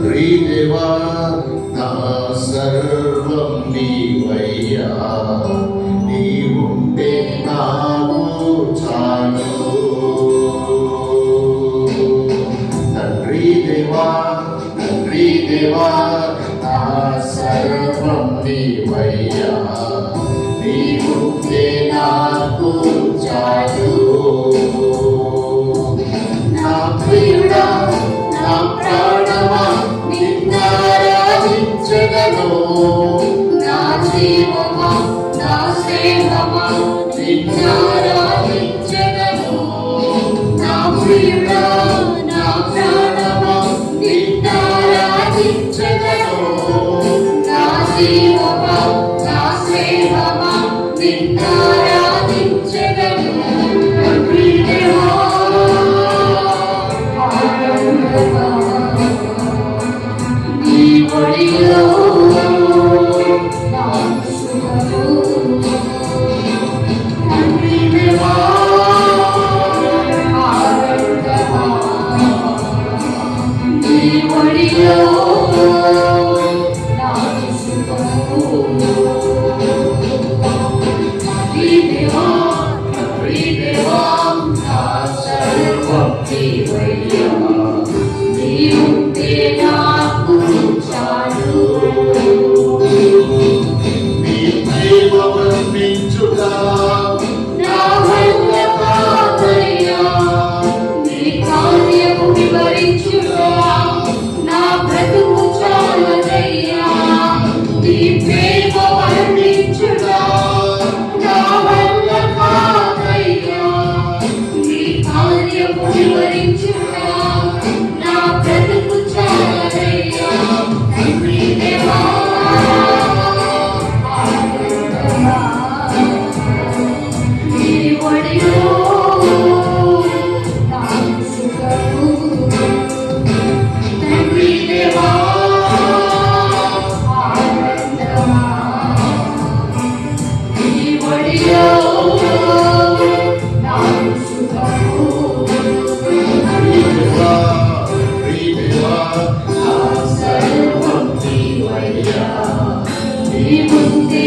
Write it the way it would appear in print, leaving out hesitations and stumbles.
తండ్రి దేవా నా సర్వం నీవయ్యా, నీవుంటే నాకు చాలు. తండ్రి దేవా నా సర్వం నీవయ్యా, నీవుంటే నాకు చాలు. నా ప్రియుడా నా ప్రాణమా నిన్నారాధించెదను, నా జీవమా నా స్నేహమా నిన్నారాధించెదను. నా ప్రియుడా నా ప్రాణమా నిన్నారాధించెదను, నా జీవమా నా స్నేహమా నిన్నారాధించెదను. తండ్రి దేవా నీ ఒడిలో నాకు సుఖము. తండ్రి దేవా ఆనందమా, నీ ఒడిలో నాకు సుఖము. తండ్రి దేవా నా సర్వం నీవయ్యా, నీవుంటే నాకు చాలు. నీ ప్రేమ వర్ణించుట నా వల్ల కాదయ్యా, నీ కార్యము వివరించుట నా బ్రతుకు చాలదయ్యా. నీ ప్రేమ వర్ణించుట నా వల్ల కాదయ్యా, నీ కార్యము వివరించుట నా బ్రతుకు చాలదయ్యా. తండ్రి దేవా నీ ఒడిలో నాకు సుఖము. తండ్రి దేవా ఆనందమా, నీ ఒడిలో నాకు సుఖము. సర్వం నీవయ్యా, నీవుంటే